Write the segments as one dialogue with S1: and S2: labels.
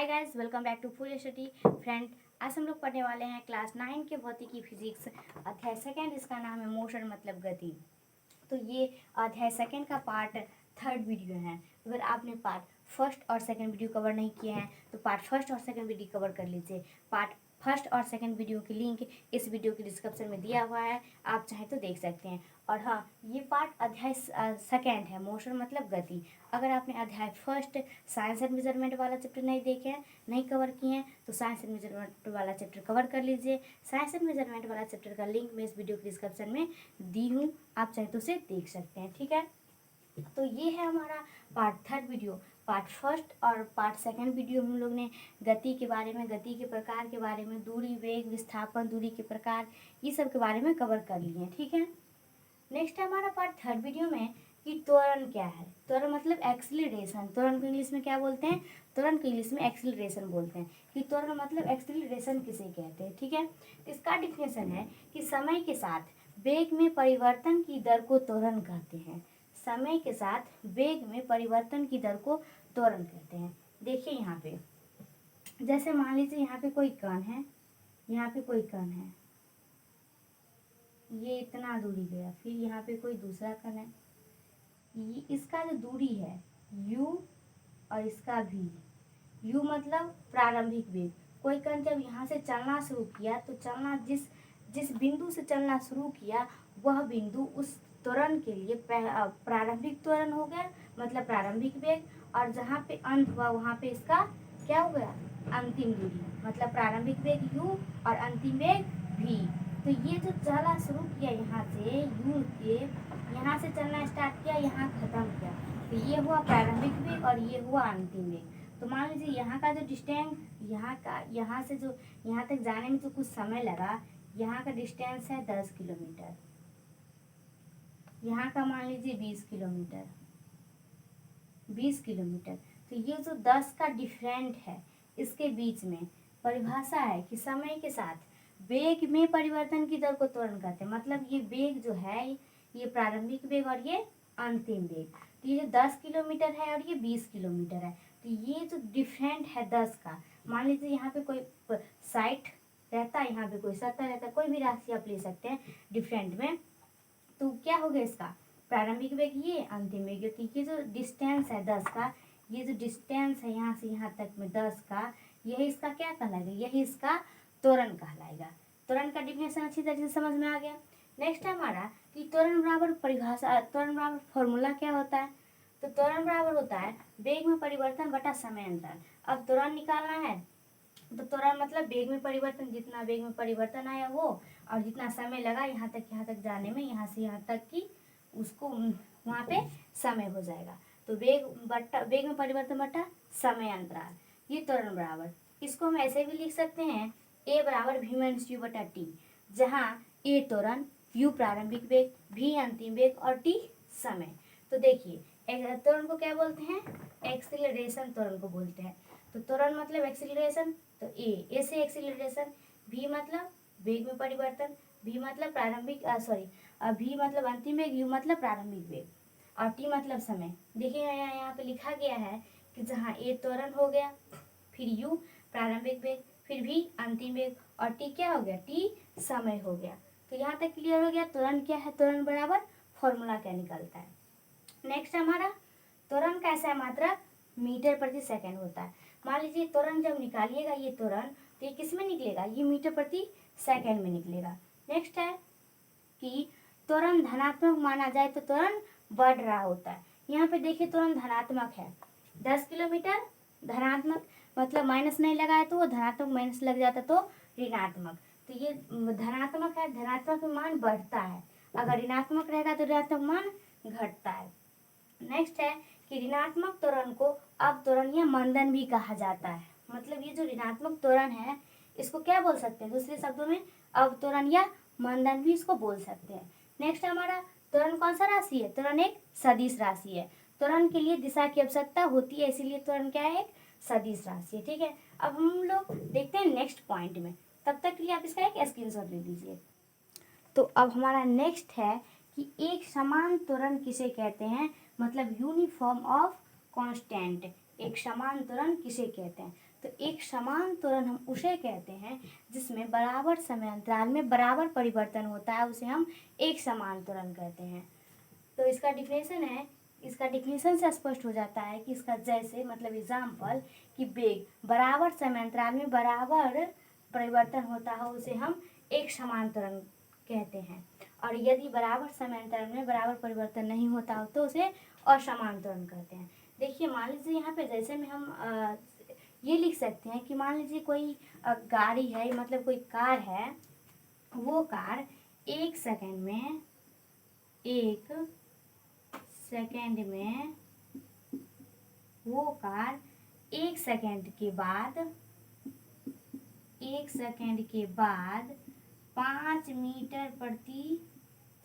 S1: Guys, welcome back to full study friend. आज हम लोग पढ़ने वाले हैं क्लास 9 के भौतिकी फिजिक्स अध्याय सेकेंड। इसका नाम है मोशन मतलब गति। तो ये अध्याय सेकेंड का पार्ट थर्ड वीडियो है। अगर आपने पार्ट फर्स्ट और सेकंड वीडियो कवर नहीं किए हैं तो पार्ट फर्स्ट और सेकंड वीडियो कवर कर लीजिए। पार्ट फर्स्ट और सेकंड वीडियो की लिंक इस वीडियो के डिस्क्रिप्शन में दिया हुआ है, आप चाहें तो देख सकते हैं। और हाँ, ये पार्ट अध्याय सेकंड है, मोशन मतलब गति। अगर आपने अध्याय फर्स्ट साइंस एंड मेजरमेंट वाला चैप्टर नहीं देखे हैं, नहीं कवर किए हैं, तो साइंस एंड मेजरमेंट वाला चैप्टर कवर कर लीजिए। साइंस एंड मेजरमेंट वाला चैप्टर का लिंक मैं इस वीडियो के डिस्क्रिप्शन में दी हूँ, आप चाहे तो उसे देख सकते हैं। ठीक है, तो ये है हमारा part third video. Part first और पार्ट सेकंड वीडियो हम लोग ने गति के बारे में, गति के प्रकार के बारे में, दूरी, वेग, विस्थापन, दूरी के प्रकार, ये सब के बारे में कवर कर लिए हैं। ठीक है, नेक्स्ट है हमारा पार्ट थर्ड वीडियो में कि त्वरण क्या है। त्वरण मतलब एक्सीलरेशन। त्वरण को इंग्लिश में क्या बोलते हैं? त्वरण को इंग्लिश में एक्सीलरेशन बोलते हैं। कि त्वरण मतलब एक्सीलरेशन किसे कहते हैं। ठीक है, इसका डिफिनेशन है कि समय के साथ वेग में परिवर्तन की दर को त्वरण कहते हैं। समय के साथ वेग में परिवर्तन की दर को त्वरण कहते हैं। देखिए यहाँ पे, जैसे मान लीजिए यहाँ पे कोई कण है, यहाँ पे कोई कण है, ये इतना दूरी गया, फिर यहाँ पे कोई दूसरा कण है, ये इसका जो दूरी है u और इसका v, u मतलब प्रारंभिक वेग। कोई कण जब यहाँ से चलना शुरू किया तो चलना जिस जिस बिंदु से चलना शुरू किया वह बिंदु उस त्वरण के लिए प्रारंभिक त्वरण हो गया, मतलब प्रारंभिक वेग। और जहाँ पे अंत हुआ वहाँ पे इसका क्या हो गया? अंतिम दूरी, मतलब प्रारंभिक वेग u और अंतिम वेग v। तो ये जो चला शुरू किया यहाँ से u के, यहाँ से चलना स्टार्ट किया, यहाँ खत्म किया, तो ये हुआ प्रारंभिक वेग और ये हुआ अंतिम वेग। तो मान लीजिए यहाँ का जो डिस्टेंस, यहाँ से जो यहाँ तक जाने में जो कुछ समय लगा, यहाँ का डिस्टेंस है 10 किलोमीटर, यहाँ का मान लीजिए 20 किलोमीटर, 20 किलोमीटर। तो ये जो 10 का डिफरेंट है, इसके बीच में परिभाषा है कि समय के साथ वेग में परिवर्तन की दर को त्वरण कहते हैं। मतलब ये वेग जो है, ये प्रारंभिक वेग और ये अंतिम वेग। तो ये जो 10 किलोमीटर है और ये 20 किलोमीटर है, तो ये जो डिफरेंट है 10 का, मान लीजिए यहाँ पे कोई 60 रहता है, यहाँ पे कोई 70 रहता है, कोई भी राशि आप ले सकते हैं डिफरेंट में। तो क्या हो गया इसका? प्रारंभिक वेग ये, अंतिम वेग ये। तो ये जो डिस्टेंस है 10 का, ये जो डिस्टेंस है यहाँ से यहाँ तक में 10 का, यही इसका क्या कहलाएगा? यही इसका त्वरण कहलाएगा। त्वरण का डिफिनेशन अच्छी तरीके से समझ में आ गया। नेक्स्ट है हमारा कि त्वरण बराबर परिभाषा, त्वरण बराबर फॉर्मूला क्या होता है? तो त्वरण बराबर होता है वेग में परिवर्तन बटा समय अंतर। अब त्वरण निकालना है तो त्वरण मतलब वेग में परिवर्तन, जितना वेग में परिवर्तन आया वो, और जितना समय लगा यहाँ तक जाने में, यहाँ से यहाँ तक की उसको वहाँ पे समय हो जाएगा। तो वेग में परिवर्तन बटा समय अंतराल, ये त्वरण बराबर। इसको हम ऐसे भी लिख सकते हैं, a बराबर v माइनस यू बटा टी, जहाँ a त्वरण, u प्रारंभिक वेग, v अंतिम वेग और t समय। तो देखिए, त्वरण को क्या बोलते हैं? एक्सीलरेशन त्वरण को बोलते हैं। तो त्वरण मतलब एक्सीलरेशन, तो ए से एक्सीलरेशन, v मतलब वेग में परिवर्तन, v मतलब प्रारंभिक v मतलब अंतिम वेग, u मतलब प्रारंभिक वेग, और t मतलब समय। देखिए यहाँ पे लिखा गया है कि जहाँ a त्वरण हो गया, फिर u प्रारंभिक वेग, फिर v अंतिम वेग, और t क्या हो गया? t समय हो गया। तो यहाँ तक क्लियर हो गया त्वरण क्या है, त्वरण बराबर फॉर्मूला क्या निकलता है। नेक्स्ट हमारा त्वरण कैसा है? मात्रक मीटर प्रति सेकंड होता है। मान लीजिए त्वरण जब निकालिएगा ये त्वरण, तो ये किस में निकलेगा? ये मीटर प्रति सेकंड में निकलेगा। नेक्स्ट है कि त्वरण धनात्मक माना जाए तो त्वरण बढ़ रहा होता है। यहाँ पे देखिए त्वरण धनात्मक है, 10 किलोमीटर धनात्मक, मतलब माइनस नहीं लगाए तो वो धनात्मक, माइनस लग जाता तो ऋणात्मक। तो ये धनात्मक है, धनात्मक में मान बढ़ता है, अगर ऋणात्मक रहेगा तो ऋणात्मक मान घटता है। नेक्स्ट है कि ऋणात्मक त्वरण को अवत्वरण या मंदन भी कहा जाता है। मतलब ये जो ऋणात्मक त्वरण है, इसको क्या बोल सकते हैं? दूसरे शब्दों में अवत्वरण या मंदन भी इसको बोल सकते हैं। नेक्स्ट हमारा त्वरण कौन सा राशि है? त्वरण एक सदिश राशि है। त्वरण के लिए दिशा की आवश्यकता होती है, इसीलिए त्वरण क्या है? एक सदिश राशि है। ठीक है, अब हम लोग देखते हैं नेक्स्ट पॉइंट में, तब तक के लिए आप इसका एक स्क्रीनशॉट ले लीजिए। तो अब हमारा नेक्स्ट है कि एक समान त्वरण किसे कहते हैं? मतलब यूनिफॉर्म ऑफ कांस्टेंट, एक समान त्वरण किसे कहते हैं? तो एक समान त्वरण हम उसे कहते हैं जिसमें बराबर समय अंतराल में बराबर परिवर्तन होता है, उसे हम एक समान त्वरण कहते हैं। तो इसका डिफिनेशन है, इसका डिफिनेशन से स्पष्ट हो जाता है कि इसका जैसे मतलब एग्जाम्पल कि वेग बराबर समय अंतराल में बराबर परिवर्तन होता हो उसे हम एक समान त्वरण कहते हैं, और यदि बराबर समय अंतराल में बराबर परिवर्तन नहीं होता हो तो उसे असमान त्वरण कहते हैं। देखिए मान लीजिए यहाँ पे जैसे में हम ये लिख सकते हैं कि मान लीजिए कोई गाड़ी है, मतलब कोई कार है, वो कार एक सेकंड में वो कार एक सेकंड के बाद 5 मीटर प्रति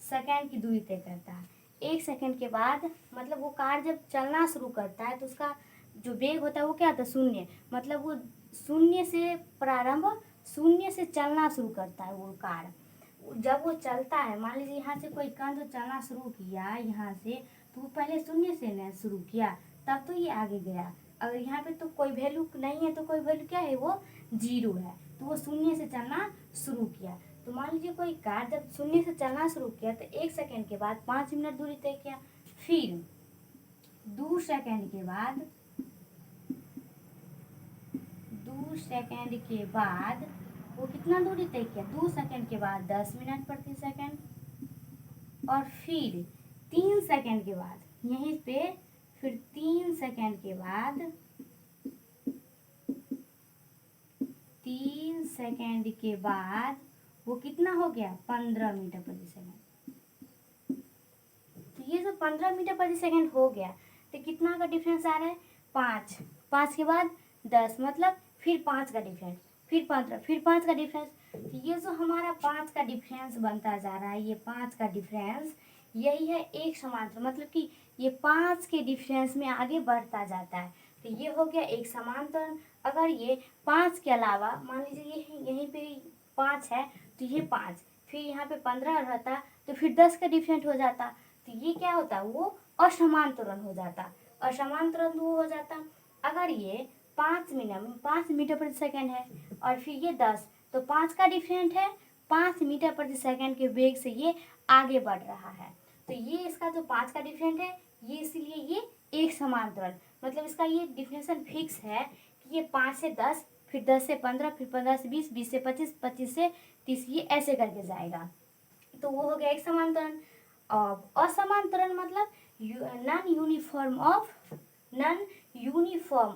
S1: सेकंड की दूरी तय करता है। एक सेकंड के बाद मतलब वो कार जब चलना शुरू करता है तो उसका जो वेग होता है वो क्या होता है? शून्य। मतलब वो शून्य से चलना शुरू करता है वो कार। जब वो चलता है, मान लीजिए यहाँ से कोई कण जो चलना शुरू किया यहाँ से, तो वो पहले शून्य से न शुरू किया, तब तो ये आगे गया। अगर यहाँ पे तो कोई वैल्यू नहीं है तो कोई वैल्यू क्या है? वो 0 है, तो वो शून्य से चलना शुरू किया। तो मान लीजिए कोई कार जब शून्य से चलना शुरू किया तो एक सेकंड के बाद 5 मिनट दूरी तय किया, फिर 2 सेकंड के बाद वो कितना दूरी तय किया? 2 सेकंड के बाद 10 मिनट प्रति सेकंड, और फिर 3 सेकंड के बाद यहीं पे फिर 3 सेकंड के बाद 3 सेकंड के बाद वो कितना हो गया? 15 मीटर प्रति सेकंड। तो ये जो 15 मीटर प्रति सेकंड हो गया, तो कितना का डिफरेंस आ रहा है? 5। 5 के बाद 10, मतलब फिर 5 का डिफरेंस, फिर 15, फिर 5 का डिफरेंस। तो ये जो हमारा 5 का डिफरेंस बनता जा रहा है, ये 5 का डिफरेंस यही है एक समांतर, मतलब कि ये 5 के डिफरेंस में आगे बढ़ता जाता है। तो ये हो गया एक समांतर। अगर ये 5 के अलावा मान लीजिए ये यहीं पे 5 है, तो ये 5, फिर यहाँ पे 15 रहता, तो फिर 10 का डिफरेंट हो जाता, तो ये क्या होता? वो असमान त्वरण हो जाता। असमान त्वरण वो हो जाता अगर ये 5 मीटर प्रति सेकंड है और फिर ये 10, तो 5 का डिफरेंट है, 5 मीटर प्रति सेकंड के वेग से ये आगे बढ़ रहा है। तो ये इसका जो 5 का डिफरेंट है, ये इसीलिए ये एक समान त्वरण, मतलब इसका ये डिफिनेशन फिक्स है कि ये 5 से 10, फिर 10 से 15, फिर 15 से 20, 20 से 25, 25 से 30, ये ऐसे करके जाएगा। तो वो हो गया एक समान त्वरण। और असमान त्वरण मतलब नॉन यूनिफॉर्म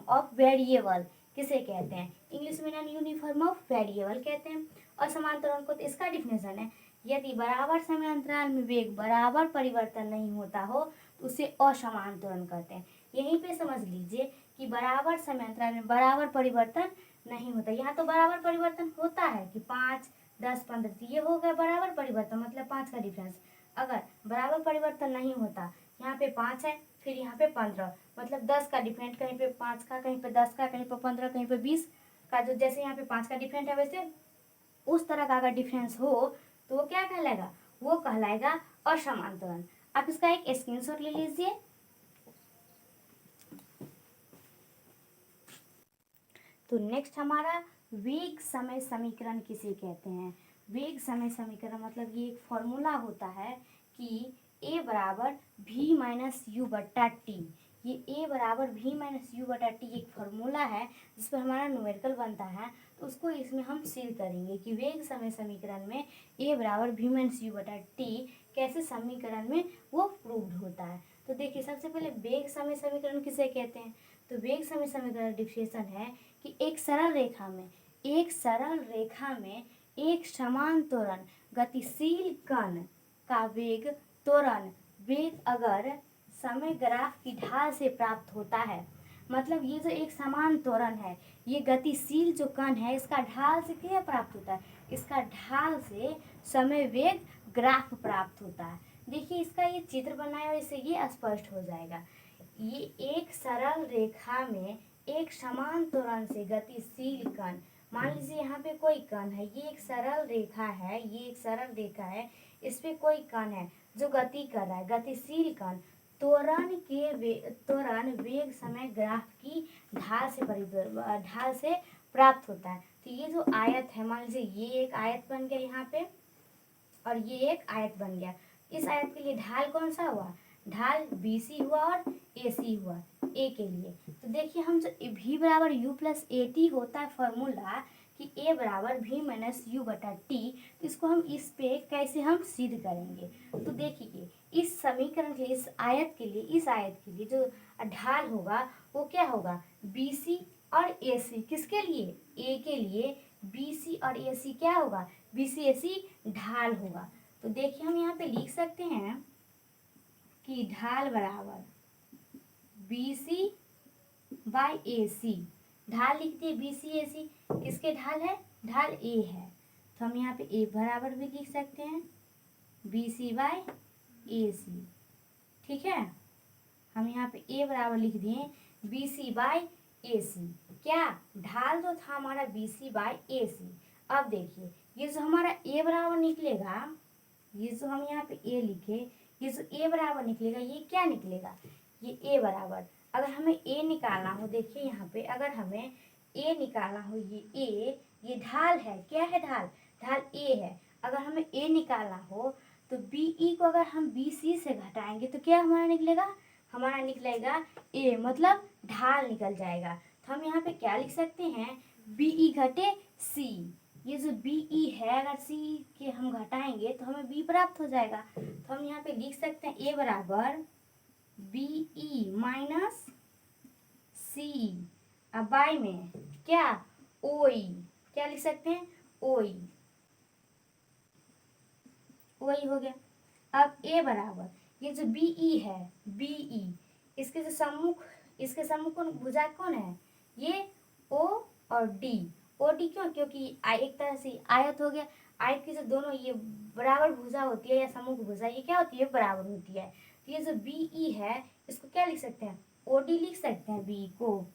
S1: ऑफ वेरिएबल किसे कहते हैं? इंग्लिश में नॉन यूनिफॉर्म ऑफ वेरिएबल कहते हैं असमान त्वरण को। तो इसका डिफिनेशन है, यदि बराबर समय अंतराल में वेग बराबर परिवर्तन नहीं होता हो तो उसे असमान त्वरण कहते हैं। यहीं पे समझ लीजिए कि बराबर समय अंतराल में बराबर परिवर्तन नहीं होता। यहाँ तो बराबर परिवर्तन होता है कि 5, 10, 15, तो ये हो गया बराबर परिवर्तन, मतलब 5 का डिफरेंस। अगर बराबर परिवर्तन नहीं होता, यहाँ पे 5 है, फिर यहाँ पे 15, मतलब 10 का डिफरेंट, कहीं पे 5 का, कहीं पे 10 का, कहीं पे 15, कहीं पे 20 का, जो जैसे यहाँ पे 5 का डिफरेंट है वैसे उस तरह का अगर डिफरेंस हो तो वो क्या कहलाएगा? वो कहलाएगा असमान त्वरण। आप इसका एक स्क्रीनशॉट ले लीजिए। तो नेक्स्ट हमारा वेग समय समीकरण किसे कहते हैं? वेग समय समीकरण मतलब ये एक फॉर्मूला होता है कि a बराबर v माइनस यू बट्टा टी। ये a बराबर v माइनस यू बटा टी एक फॉर्मूला है जिस पर हमारा न्यूमेरिकल बनता है, तो उसको इसमें हम सिद्ध करेंगे कि वेग समय समीकरण में a बराबर v माइनस यू बटा टी कैसे समीकरण में वो प्रूव्ड होता है। तो देखिए सबसे पहले वेग समय समीकरण किसे कहते हैं? तो वेग समय समीकरण डिफिनेशन है कि एक सरल रेखा में एक समान त्वरण गतिशील कण का वेग त्वरण वेग अगर समय ग्राफ की ढाल से प्राप्त होता है, मतलब ये जो एक समान त्वरण है, ये गतिशील जो कण है इसका ढाल से क्या प्राप्त होता है? इसका ढाल से समय वेग ग्राफ प्राप्त होता है। देखिए इसका ये चित्र बनाया और इससे ये स्पष्ट हो जाएगा। ये एक सरल रेखा में एक समान त्वरण से गतिशील कण, मान लीजिए यहाँ पे कोई कण है, ये एक सरल रेखा है, इस पे कोई कण है जो गति कर रहा है, गतिशील कण, त्वरण वेग समय ग्राफ की ढाल से प्राप्त होता है। तो ये जो आयत है, मान लीजिए ये एक आयत बन गया यहाँ पे और ये एक आयत बन गया। इस आयत के लिए ढाल कौन सा हुआ, ढाल BC हुआ और AC हुआ A के लिए। तो देखिए हम जो V बराबर U प्लस AT होता है फॉर्मूला कि A बराबर V माइनस U बटा T, तो इसको हम इस पे कैसे हम सिद्ध करेंगे। तो देखिए इस समीकरण के लिए, इस आयत के लिए जो ढाल होगा वो क्या होगा, BC और AC। किसके लिए, A के लिए BC और AC क्या होगा, BC AC ढाल होगा। तो देखिए हम यहाँ पे लिख सकते हैं कि ढाल बराबर BC बाई AC। ढाल लिखते हैं BC AC, किसके ढाल है, ढाल A है। तो हम यहाँ पे A बराबर भी लिख सकते हैं BC बाई AC। ठीक है, हम यहाँ पे A बराबर लिख दिए BC बाई AC। क्या, ढाल जो था हमारा BC बाई AC। अब देखिए ये जो हमारा A बराबर निकलेगा, ये जो हम यहाँ पे A लिखे, ये जो A बराबर निकलेगा ये क्या निकलेगा, ये A बराबर, अगर हमें A निकालना हो, देखिए यहाँ पे अगर हमें A निकालना हो, ये ढाल है, क्या है ढाल, ढाल A है। अगर हमें A निकालना हो तो BE को अगर हम BC से घटाएंगे तो क्या हमारा निकलेगा, हमारा निकलेगा A, मतलब ढाल निकल जाएगा। तो हम यहाँ पे क्या लिख सकते हैं, BE घटे C। ये जो BE है अगर C के हम घटाएंगे तो हमें B प्राप्त हो जाएगा। तो हम यहाँ पे लिख सकते हैं A बराबर BE माइनस C, अब बाई में क्या, OE, क्या लिख सकते हैं, OE हो गया। अब A बराबर ये जो BE है, BE इसके जो सम्मुख, इसके सम्मुख कौन, भुजा कौन है, ये O और D। OD क्यों, क्योंकि एक तरह से आयत हो गया। आयत की जो दोनों ये बराबर भुजा होती है या सम्मुख भुजा, ये क्या होती है, बराबर होती है। तो ये जो BE है इसको क्या लिख सकते हैं, OD लिख सकते हैं, BE को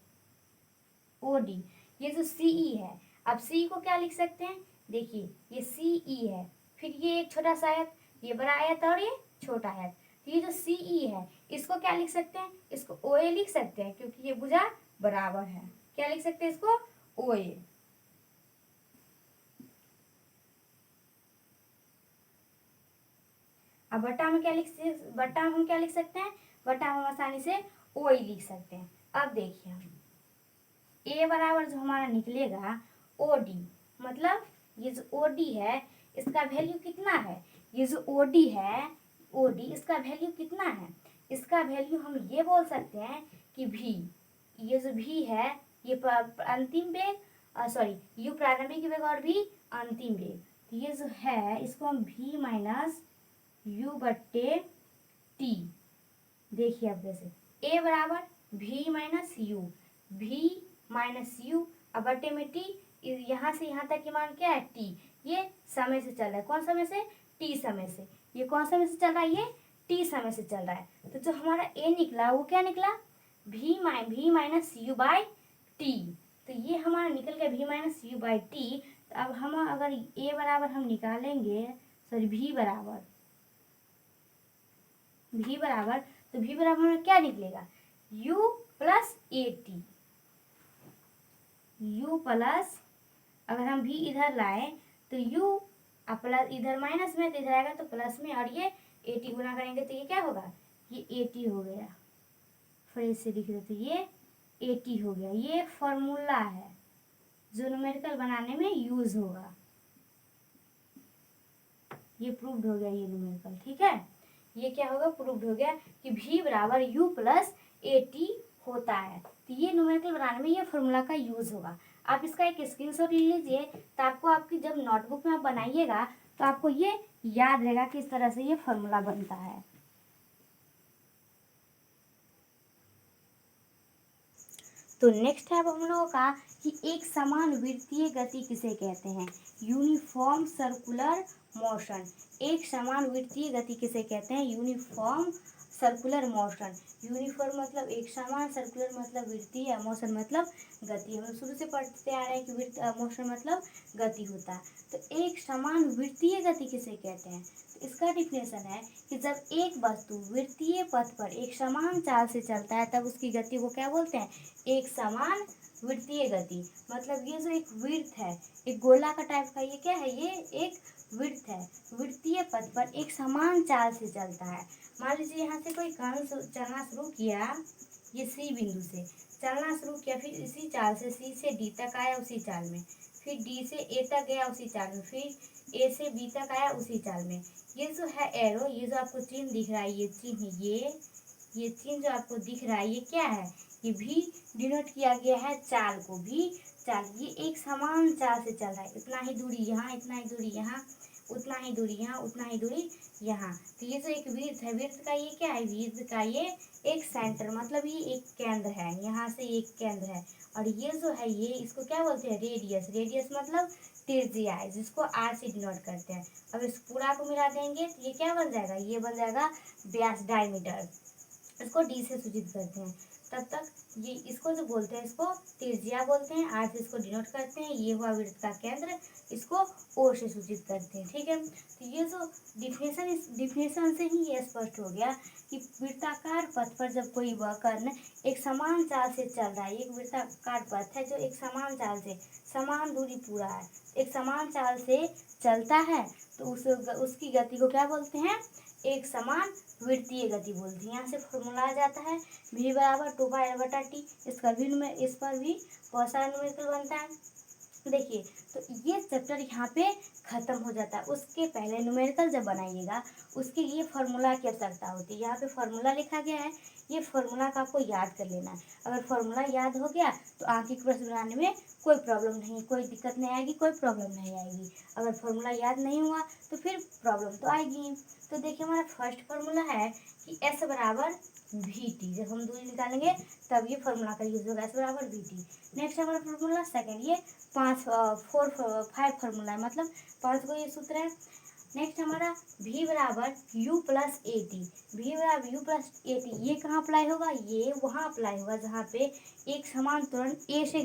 S1: OD। ये जो CE है, अब CE को क्या लिख सकते हैं, देखिए ये CE है, फिर ये एक छोटा सा आयत, ये बड़ा आयत और ये छोटा आयत। तो ये जो CE है इसको क्या लिख सकते हैं, इसको OA लिख सकते हैं, क्योंकि ये भुजा बराबर है। क्या लिख सकते हैं इसको, OA। अब बटा में क्या बटा हम क्या लिख सकते हैं, बटा हम आसानी से OA लिख सकते हैं। अब देखिए हम A बराबर जो हमारा निकलेगा OD, मतलब ये जो OD है इसका वैल्यू कितना है, ये जो OD है, OD इसका वैल्यू कितना है, इसका वैल्यू हम ये बोल सकते हैं कि V, ये जो V है ये अंतिम वेग, सॉरी U प्रारंभिक वेग और V अंतिम वेग। तो ये जो है इसको हम V माइनस U बट्टे T, देखिए अब जैसे A बराबर V minus U, V minus U, अब बटे में T, यहाँ से यहाँ तक की मान क्या है, T। ये समय से चल रहा है, कौन समय से, T समय से। ये कौन समय से चल रहा है, ये T समय से चल रहा है। तो जो हमारा A निकला वो क्या निकला, V minus U by T। तो ये हमारा निकल गया V minus U by T। तो अब हम अगर A बराबर हम निकालेंगे, सॉरी V बराबर, तो V बराबर हमें क्या निकलेगा, U plus AT, U plus, अगर हम V इधर लाए तो U प्लस, इधर माइनस में तो इधर आएगा तो प्लस में, और ये AT गुना करेंगे तो ये क्या होगा, ये AT हो गया। फिर से लिख देते, ये AT हो गया। ये फॉर्मूला है जो न्यूमेरिकल बनाने में यूज होगा, ये प्रूव्ड हो गया ये न्यूमेरिकल। ठीक है, ये क्या होगा, प्रूव्ड हो गया कि V बराबर U प्लस AT होता है। तो ये न्यूमेरिकल बनाने में ये फॉर्मूला का यूज होगा। आप इसका एक स्क्रीनशॉट ले लीजिए, तो आपको आपकी जब नोटबुक में आप बनाइएगा तो आपको ये याद रहेगा किस तरह से ये फॉर्मूला बनता है। तो नेक्स्ट है अब हम लोगों का कि एक समान वृत्तीय गति किसे कहते हैं, यूनिफॉर्म सर्कुलर मोशन। एक समान वृत्तीय गति किसे कहते हैं, यूनिफॉर्म सर्कुलर मोशन। यूनिफॉर्म मतलब एक समान, सर्कुलर मतलब वृत्तीय, मोशन मतलब गति। हम शुरू से पढ़ते आ रहे हैं कि मोशन मतलब गति होता है। तो एक समान वृत्तीय गति किसे कहते हैं? तो इसका डिफिनेशन है कि जब एक वस्तु वृत्तीय पथ पर एक समान चाल से चलता है तब उसकी गति को क्या बोलते हैं? एक समान वृत्तीय गति। मतलब ये जो एक वृत्त है, एक गोला का टाइप का, ये क्या है? ये एक वृत्त है, वृत्तीय पथ पर एक समान चाल से चलता है। मान लीजिए यहाँ से कोई कण चलना शुरू किया, ये सी बिंदु से चलना शुरू किया, फिर इसी चाल से सी से डी तक आया उसी चाल में, फिर डी से ए तक गया उसी चाल में, फिर ए से बी तक आया उसी चाल में। ये जो है एरो, ये जो आपको चिन्ह दिख रहा है, ये चिन्ह, ये चिन्ह जो आपको दिख रहा है, ये क्या है? ये भी डिनोट किया गया है चाल को, भी चाल। ये एक समान चाल से चल रहा है, इतना ही दूरी यहाँ, इतना ही दूरी यहाँ, उतना ही दूरी यहाँ, उतना ही दूरी यहाँ। तो ये जो एक वृत्त है, वृत्त का ये क्या है? वृत्त का ये एक सेंटर, मतलब ये एक केंद्र है, यहाँ से एक केंद्र है। और ये जो है, ये इसको क्या बोलते हैं? रेडियस। रेडियस मतलब त्रिज्या है, जिसको आर से डिनोट करते हैं। अब इस पूरा को मिला देंगे तो ये क्या बन जाएगा? ये बन जाएगा व्यास, डायमीटर। इसको डी से सूचित करते हैं। तब तक ये इसको जो बोलते हैं, इसको त्रिज्या बोलते हैं, आर से इसको डिनोट करते हैं। ये हुआ वृत्त का केंद्र, इसको ओ से सूचित करते हैं। ठीक है, तो ये जो डिफिनेशन, इस डिफिनेशन से ही ये स्पष्ट हो गया कि वृत्ताकार पथ पर जब कोई वह कण एक समान चाल से चल रहा है, एक वृत्ताकार पथ है जो एक समान चाल से, समान दूरी पूरा है, एक समान चाल से चलता है, तो उसकी गति को क्या बोलते हैं? एक समान वृत्तीय गति बोलते हैं। यहाँ से फॉर्मूला आ जाता है v बराबर 2πr/t। इसका भी इस पर भी बहुत सारा न्यूमेरिकल बनता है। देखिए, तो ये चैप्टर यहाँ पे खत्म हो जाता है। उसके पहले न्यूमेरिकल जब बनाइएगा उसके लिए फॉर्मूला की आवश्यकता होती है। यहाँ पे फॉर्मूला लिखा गया है, ये फॉर्मूला का आपको याद कर लेना है। अगर फॉर्मूला याद हो गया तो आगे के प्रश्न बनाने में कोई प्रॉब्लम नहीं, कोई दिक्कत नहीं आएगी, कोई प्रॉब्लम नहीं आएगी। अगर फॉर्मूला याद नहीं हुआ तो फिर प्रॉब्लम तो आएगी। तो देखिए, हमारा फर्स्ट फॉर्मूला है कि S बराबर VT। जब हम दूरी निकालेंगे तब ये फॉर्मूला का यूज होगा, S बराबर VT। नेक्स्ट हमारा फॉर्मूला सेकंड, ये 5 फार्मूला है, मतलब 5 को ये सूत्र है। नेक्स्ट हमारा v बराबर u plus a t. V बराबर u प्लस ए टी, ये कहाँ अप्लाई होगा? ये वहाँ अप्लाई होगा जहाँ पे एक समान त्वरण ए से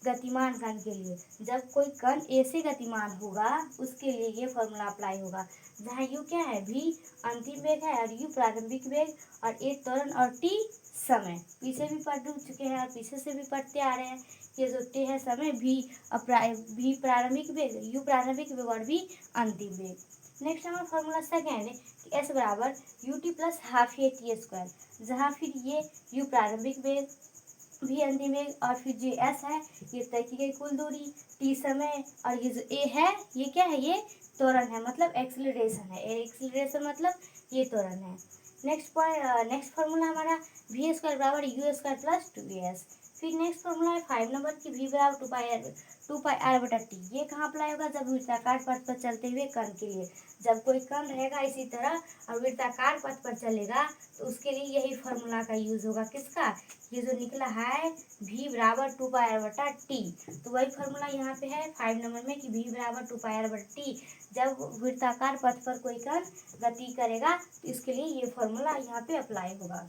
S1: गतिमान कण के लिए, जब कोई कण ए से गतिमान होगा उसके लिए ये फॉर्मूला अप्लाई होगा। जहाँ u क्या है? v अंतिम वेग है और u प्रारंभिक वेग, और ए त्वरण और t समय। पीछे भी पढ़ चुके हैं और पीछे से भी पढ़ते आ रहे हैं। ये जो t है समय, v प्रारंभिक वेग, u प्रारंभिक वेग और v अंतिम वेग। नेक्स्ट हमारा फॉर्मूला सेकेंड है कि s बराबर ut plus half A T square. जहाँ फिर ये u प्रारंभिक वेग, v अंतिम वेग और फिर जो s है ये तय की गई कुल दूरी, t समय, और ये जो a है ये क्या है? ये त्वरण है, मतलब एक्सीलरेशन है। एक्सीलरेशन मतलब ये त्वरण है। नेक्स्ट फॉर्मूला हमारा v स्क्वायर बराबर u स्क्वायर प्लस 2s। फिर नेक्स्ट फॉर्मूला है 5 नंबर की v बराबर 2πr/t। ये कहाँ अप्लाई होगा? जब वृत्ताकार पथ पर चलते हुए कण के लिए, जब कोई कण रहेगा इसी तरह और वृत्ताकार पथ पर चलेगा तो उसके लिए यही फॉर्मूला का यूज होगा। किसका? ये जो निकला है v बराबर 2πr/t, तो वही फॉर्मूला यहाँ पे है 5 नंबर में कि v बराबर 2πr/t। जब वृत्ताकार पथ पर कोई कण गति करेगा तो इसके लिए ये फॉर्मूला यहाँ पे अप्लाई होगा।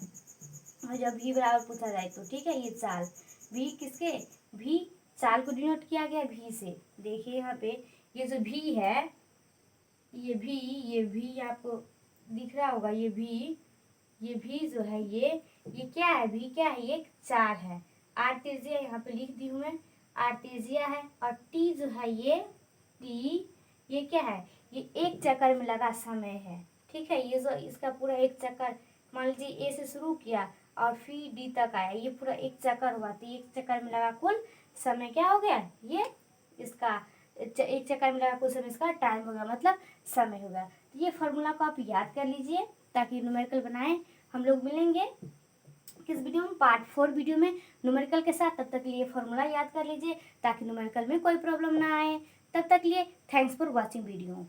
S1: और जब v बराबर पूछा जाए तो ठीक है, ये चाल v किसके? v चाल को डिनोट किया गया v से। देखिए यहाँ पे ये जो v है, ये v आपको दिख रहा होगा, ये v जो है ये क्या है? v क्या है? ये चाल है। r त्रिज्या यहाँ पे लिख दी हूँ मैं, r त्रिज्या है, और t जो है ये क्या है? ये एक चक्कर में लगा समय है। ठीक है, ये जो इसका पूरा एक चक्कर, मान लीजिए ए से शुरू किया और फिर डी तक आया, ये पूरा एक चक्कर हुआ, तो एक चक्कर में लगा कुल समय क्या हो गया? ये इसका एक चक्कर में लगा कुल समय, इसका टाइम हो गया, मतलब समय होगा। तो ये फॉर्मूला को आप याद कर लीजिए ताकि न्यूमेरिकल बनाएं। हम लोग मिलेंगे किस वीडियो में? पार्ट 4 वीडियो में न्यूमेरिकल के साथ। तब तक के लिए फॉर्मूला याद कर लीजिए ताकि न्यूमेरिकल में कोई प्रॉब्लम ना आए। तब तक लिए थैंक्स फॉर वॉचिंग वीडियो।